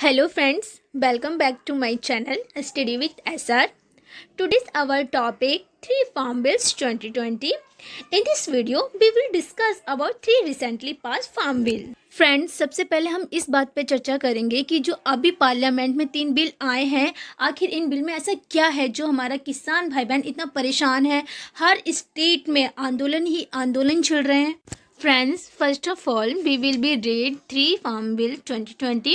Hello friends, welcome back to my channel Study with SR. Today's our topic 3 Farm Bills 2020. In this video, we will discuss about 3 recently passed Farm Bill. Friends, सबसे पहले हम इस बात पे चर्चा करेंगे कि जो अभी पार्लियामेंट में 3 बिल आए हैं, आखिर इन बिल में ऐसा क्या है जो हमारा किसान भाई बहन इतना परेशान है। हर स्टेट में आंदोलन ही आंदोलन चल रहे हैं। Friends, first of all, we will be read 3 Farm Bill 2020.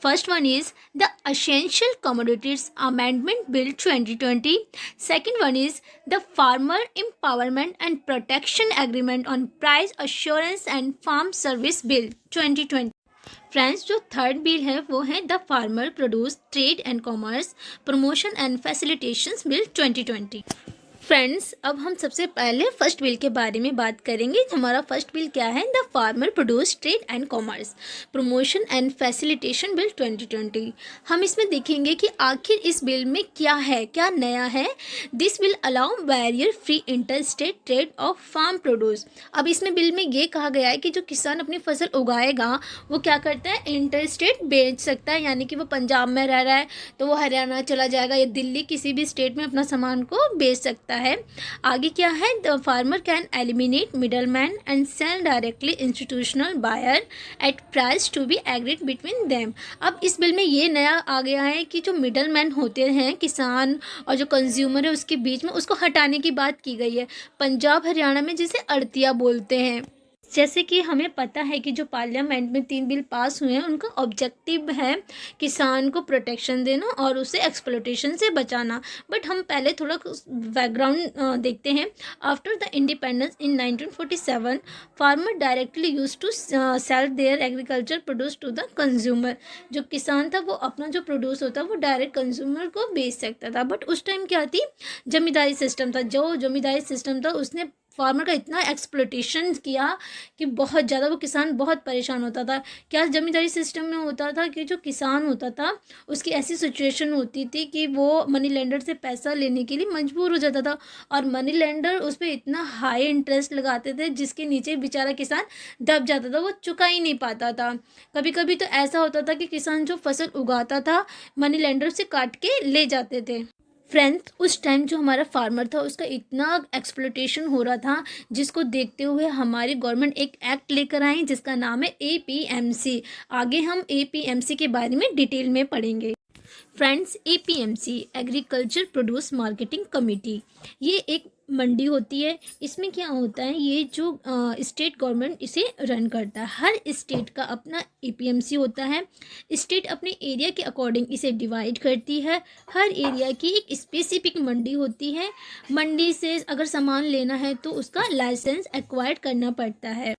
First one is the Essential Commodities Amendment Bill 2020. Second one is the Farmer Empowerment and Protection Agreement on Price Assurance and Farm Service Bill 2020. Friends, जो third bill है वो है the farmer produce trade and commerce promotion and facilitations bill 2020. Friends, अब हम सबसे पहले first bill के बारे में बात करेंगे। हमारा फर्स्ट बिल क्या है? The farmer produce trade and commerce promotion and facilitation bill 2020. हम इसमें देखेंगे कि आखिर इस बिल में क्या है, क्या नया है। This will allow barrier free inter state trade of farm produce. अब इसमें बिल में ये कहा गया है कि जो किसान अपनी फसल उगाएगा वो क्या करता है, इंटर स्टेट बेच सकता है। यानी कि वो पंजाब में रह रहा है तो वो हरियाणा चला जाएगा या दिल्ली किसी भी स्टेट में अपना सामान को बेच सकता है। आगे क्या है? The farmer can eliminate middle man and sell directly institutional buyer at price to be agreed between them. अब इस बिल में ये नया आ गया है कि जो मिडल मैन होते हैं किसान और जो कंज्यूमर है उसके बीच में, उसको हटाने की बात की गई है। पंजाब हरियाणा में जिसे अड़तिया बोलते हैं। जैसे कि हमें पता है कि जो पार्लियामेंट में 3 बिल पास हुए हैं उनका ऑब्जेक्टिव है किसान को प्रोटेक्शन देना और उसे एक्सप्लॉयटेशन से बचाना। बट हम पहले थोड़ा बैकग्राउंड देखते हैं। After the independence in 1947 farmer directly use to sell their agriculture produce to the consumer. जो किसान था वो अपना जो प्रोड्यूस होता वो डायरेक्ट कंज्यूमर को बेच सकता था। बट उस टाइम क्या थी, जमींदारी सिस्टम था। जो जमींदारी सिस्टम था उसने फार्मर का इतना एक्सप्लॉयटेशन किया कि बहुत ज़्यादा वो किसान बहुत परेशान होता था। क्या जमींदारी सिस्टम में होता था कि जो किसान होता था उसकी ऐसी सिचुएशन होती थी कि वो मनी लेंडर से पैसा लेने के लिए मजबूर हो जाता था और मनी लेंडर उस पर इतना हाई इंटरेस्ट लगाते थे जिसके नीचे बेचारा किसान दब जाता था, वो चुका ही नहीं पाता था। कभी कभी तो ऐसा होता था कि किसान जो फसल उगाता था मनी लेंडर से काट के ले जाते थे। फ्रेंड्स, उस टाइम जो हमारा फार्मर था उसका इतना एक्सप्लॉयटेशन हो रहा था जिसको देखते हुए हमारी गवर्नमेंट एक एक्ट लेकर आई जिसका नाम है APMC. आगे हम APMC के बारे में डिटेल में पढ़ेंगे. Friends, APMC agriculture produce marketing committee, ये एक मंडी होती है। इसमें क्या होता है, ये जो स्टेट गवर्नमेंट इसे रन करता है। हर स्टेट का अपना APMC होता है। स्टेट अपने एरिया के अकॉर्डिंग इसे डिवाइड करती है। हर एरिया की एक स्पेसिफिक मंडी होती है। मंडी से अगर सामान लेना है तो उसका लाइसेंस एक्वायर्ड करना पड़ता है।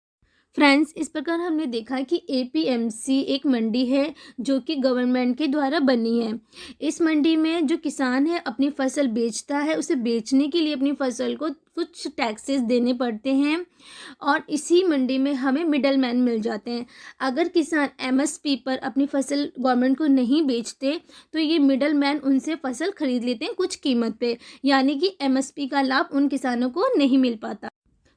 फ्रेंड्स, इस प्रकार हमने देखा कि APMC एक मंडी है जो कि गवर्नमेंट के द्वारा बनी है। इस मंडी में जो किसान है अपनी फसल बेचता है, उसे बेचने के लिए अपनी फसल को कुछ टैक्सेस देने पड़ते हैं और इसी मंडी में हमें मिडल मैन मिल जाते हैं। अगर किसान MSP पर अपनी फसल गवर्नमेंट को नहीं बेचते तो ये मिडल मैन उनसे फसल खरीद लेते हैं कुछ कीमत पे, यानी कि MSP का लाभ उन किसानों को नहीं मिल पाता।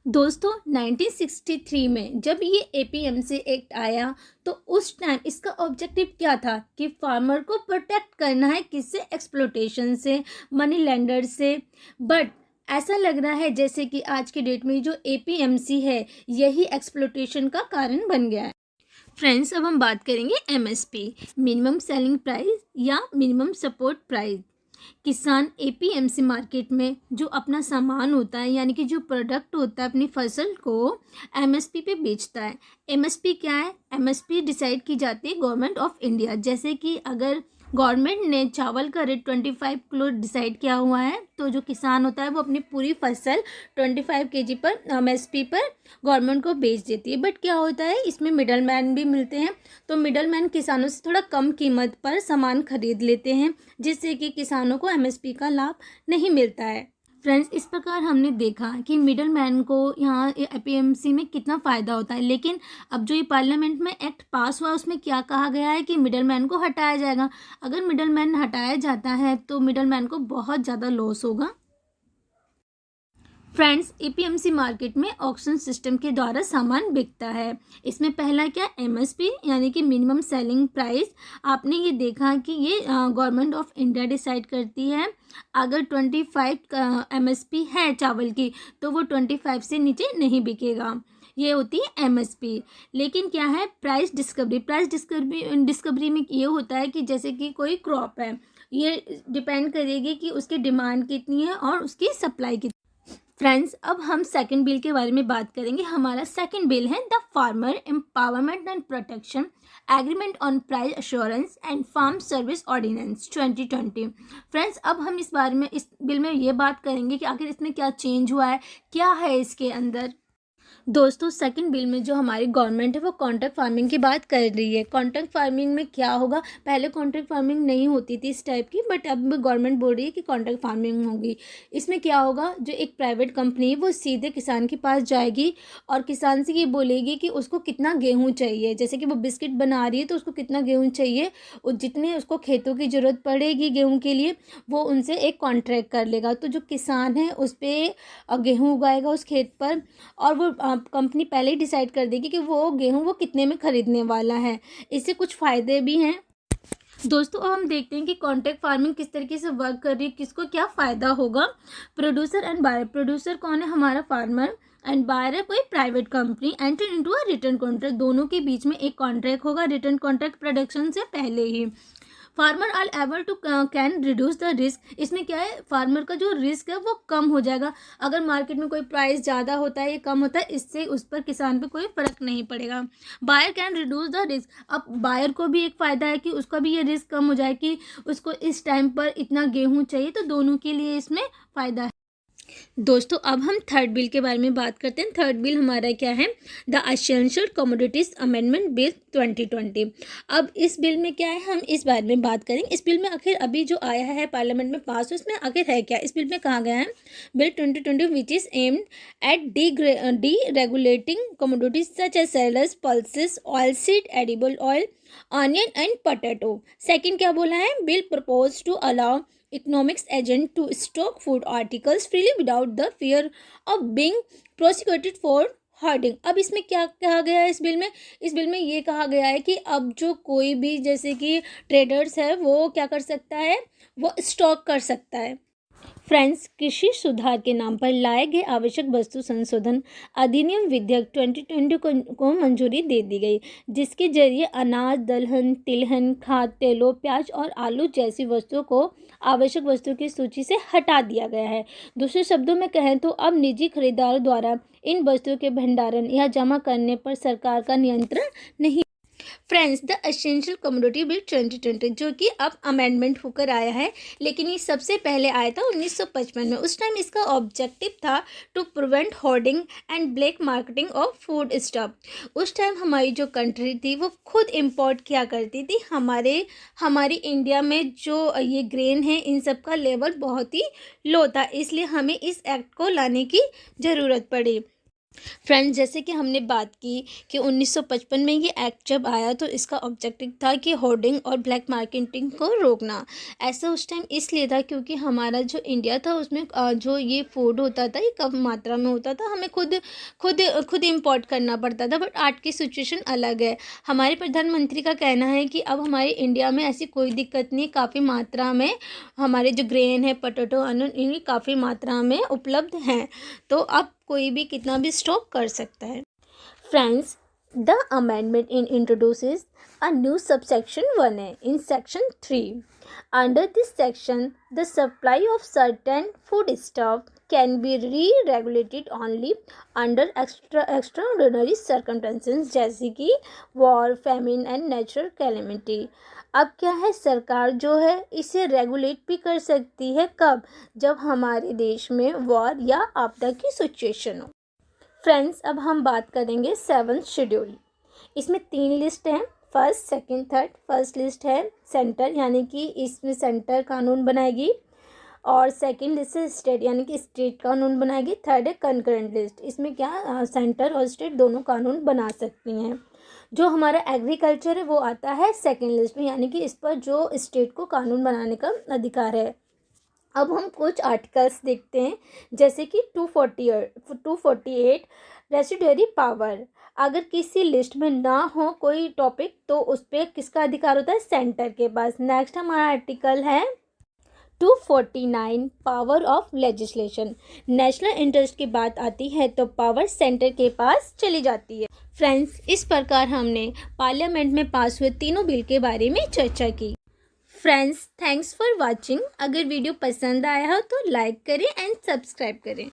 दोस्तों, 1963 में जब ये APMC एक्ट आया तो उस टाइम इसका ऑब्जेक्टिव क्या था कि फार्मर को प्रोटेक्ट करना है, किससे? एक्सप्लॉयटेशन से, मनी लेंडर से। बट ऐसा लग रहा है जैसे कि आज के डेट में जो APMC है यही एक्सप्लॉयटेशन का कारण बन गया है। फ्रेंड्स, अब हम बात करेंगे MSP मिनिमम सेलिंग प्राइस या मिनिमम सपोर्ट प्राइस. किसान APMC मार्केट में जो अपना सामान होता है यानी कि जो प्रोडक्ट होता है अपनी फसल को MSP पे बेचता है. MSP क्या है? MSP डिसाइड की जाती है गवर्नमेंट ऑफ इंडिया. जैसे कि अगर गवर्नमेंट ने चावल का रेट 25 किलो डिसाइड किया हुआ है तो जो किसान होता है वो अपनी पूरी फसल 25 kg पर MSP पर गवर्नमेंट को बेच देती है. बट क्या होता है, इसमें मिडल मैन भी मिलते हैं तो मिडल मैन किसानों से थोड़ा कम कीमत पर सामान खरीद लेते हैं जिससे कि किसानों को MSP का लाभ नहीं मिलता है. फ्रेंड्स, इस प्रकार हमने देखा कि मिडल मैन को यहाँ APMC में कितना फ़ायदा होता है। लेकिन अब जो ये पार्लियामेंट में एक्ट पास हुआ उसमें क्या कहा गया है कि मिडल मैन को हटाया जाएगा। अगर मिडल मैन हटाया जाता है तो मिडल मैन को बहुत ज़्यादा लॉस होगा। फ्रेंड्स, एपीएमसी मार्केट में ऑक्शन सिस्टम के द्वारा सामान बिकता है। इसमें पहला क्या, एमएसपी यानी कि मिनिमम सेलिंग प्राइस। आपने ये देखा कि ये गवर्नमेंट ऑफ इंडिया डिसाइड करती है। अगर 25 एमएसपी है चावल की तो वो 25 से नीचे नहीं बिकेगा, ये होती है एमएसपी। लेकिन क्या है, प्राइस डिस्कवरी में ये होता है कि जैसे कि कोई क्रॉप है, ये डिपेंड करेगी कि उसकी डिमांड कितनी है और उसकी सप्लाई कितनी। फ्रेंड्स, अब हम सेकंड बिल के बारे में बात करेंगे। हमारा सेकंड बिल है the farmer empowerment and protection agreement on price assurance and farm service ordinance 2020। Friends, अब हम इस बारे में, इस बिल में ये बात करेंगे कि आखिर इसमें क्या चेंज हुआ है, क्या है इसके अंदर। दोस्तों, सेकंड बिल में जो हमारी गवर्नमेंट है वो कॉन्ट्रैक्ट फार्मिंग की बात कर रही है। कॉन्ट्रैक्ट फार्मिंग में क्या होगा, पहले कॉन्ट्रैक्ट फार्मिंग नहीं होती थी इस टाइप की, बट अब गवर्नमेंट बोल रही है कि कॉन्ट्रैक्ट फार्मिंग होगी। इसमें क्या होगा, जो एक प्राइवेट कंपनी है वो सीधे किसान के पास जाएगी और किसान से ये बोलेगी कि उसको कितना गेहूँ चाहिए। जैसे कि वो बिस्किट बना रही है तो उसको कितना गेहूँ चाहिए, और जितने उसको खेतों की ज़रूरत पड़ेगी गेहूँ के लिए, वो उनसे एक कॉन्ट्रैक्ट कर लेगा। तो जो किसान है उस पर गेहूँ उगाएगा उस खेत पर, और वो कंपनी पहले ही डिसाइड कर देगी कि वो गेहूं वो कितने में खरीदने वाला है। इससे कुछ फ़ायदे भी हैं। दोस्तों, अब हम देखते हैं कि कॉन्ट्रैक्ट फार्मिंग किस तरीके से वर्क कर रही है, किसको क्या फ़ायदा होगा। प्रोड्यूसर एंड बायर, प्रोड्यूसर कौन है, हमारा फार्मर, एंड बायर है कोई private company. Enter into a return contract, दोनों के बीच में एक कॉन्ट्रैक्ट होगा, रिटर्न कॉन्ट्रैक्ट प्रोडक्शन से पहले ही। Farmer are able to can reduce the risk, इसमें क्या है, फार्मर का जो रिस्क है वो कम हो जाएगा। अगर मार्केट में कोई प्राइस ज़्यादा होता है या कम होता है, इससे उस पर किसान पे कोई फ़र्क नहीं पड़ेगा। Buyer can reduce the risk, अब बायर को भी एक फ़ायदा है कि उसका भी ये रिस्क कम हो जाए कि उसको इस टाइम पर इतना गेहूँ चाहिए, तो दोनों के लिए इसमें फ़ायदा है। दोस्तों, अब हम थर्ड बिल के बारे में बात करते हैं। थर्ड बिल हमारा क्या है, the essential commodities amendment bill 2020। अब इस बिल में क्या है, हम इस बारे में बात करेंगे। इस बिल में आखिर अभी जो आया है पार्लियामेंट में पास, उसमें आखिर है क्या। इस बिल में कहा गया है, bill 2020 which is aimed at deregulating commodities such as cereals, pulses, oil seed, edible oil, onion and potato. Second क्या बोला है, bill propose to allow economics agent to stock food articles freely without the fear of being prosecuted for hoarding। अब इसमें क्या कहा गया है, इस बिल में ये कहा गया है कि अब जो कोई भी जैसे कि ट्रेडर्स है वो क्या कर सकता है, वो स्टॉक कर सकता है। फ्रेंड्स, कृषि सुधार के नाम पर लाए गए आवश्यक वस्तु संशोधन अधिनियम विधेयक 2020 को मंजूरी दे दी गई, जिसके जरिए अनाज, दलहन, तिलहन, खाद्य तेलों, प्याज और आलू जैसी वस्तुओं को आवश्यक वस्तुओं की सूची से हटा दिया गया है। दूसरे शब्दों में कहें तो अब निजी खरीदारों द्वारा इन वस्तुओं के भंडारण या जमा करने पर सरकार का नियंत्रण नहीं। Friends, the essential commodity bill 2020 जो कि अब अमेंडमेंट होकर आया है, लेकिन ये सबसे पहले आया था 1955 में। उस टाइम इसका ऑब्जेक्टिव था to prevent hoarding and black marketing of food stock. उस टाइम हमारी जो कंट्री थी वो खुद इम्पोर्ट किया करती थी। हमारी इंडिया में जो ये ग्रेन है इन सब का लेवल बहुत ही लो था, इसलिए हमें इस एक्ट को लाने की ज़रूरत पड़ी। फ्रेंड्स, जैसे कि हमने बात की कि 1955 में ये एक्ट जब आया तो इसका ऑब्जेक्टिव था कि होर्डिंग और ब्लैक मार्केटिंग को रोकना। ऐसा उस टाइम इसलिए था क्योंकि हमारा जो इंडिया था उसमें जो ये फूड होता था ये कम मात्रा में होता था, हमें खुद इंपोर्ट करना पड़ता था। बट आज की सिचुएशन अलग है। हमारे प्रधानमंत्री का कहना है कि अब हमारे इंडिया में ऐसी कोई दिक्कत नहीं, काफ़ी मात्रा में हमारे जो ग्रेन है, पोटैटो, अनियन, इनकी काफ़ी मात्रा में उपलब्ध हैं, तो अब कोई भी कितना भी स्टॉक कर सकता है। Friends, the amendment in introduces a new subsection 1 है in section 3। Under this section the supply of certain food stock can be re-regulated only under extraordinary circumstances, जैसे कि war, famine and natural calamity. अब क्या है, सरकार जो है इसे रेगुलेट भी कर सकती है, कब, जब हमारे देश में वॉर या आपदा की सिचुएशन हो। फ्रेंड्स, अब हम बात करेंगे 7th शेड्यूल। इसमें 3 लिस्ट हैं, first, second, third. First list है सेंटर, यानी कि इसमें सेंटर कानून बनाएगी, और सेकंड लिस्ट है स्टेट, यानी कि स्टेट कानून बनाएगी। थर्ड है कंकरेंट लिस्ट, इसमें क्या सेंटर और स्टेट दोनों कानून बना सकती हैं। जो हमारा एग्रीकल्चर है वो आता है सेकंड लिस्ट में, यानी कि इस पर जो स्टेट को कानून बनाने का अधिकार है। अब हम कुछ आर्टिकल्स देखते हैं, जैसे कि 248 रेसिडुअरी पावर। अगर किसी लिस्ट में ना हो कोई टॉपिक तो उस पर किसका अधिकार होता है? सेंटर के पास। नेक्स्ट हमारा आर्टिकल है 249 power of legislation. National interest की बात आती है तो पावर सेंटर के पास चली जाती है। फ्रेंड्स, इस प्रकार हमने पार्लियामेंट में पास हुए तीनों बिल के बारे में चर्चा की। Friends, thanks for watching. अगर वीडियो पसंद आया हो तो लाइक करें एंड सब्सक्राइब करें।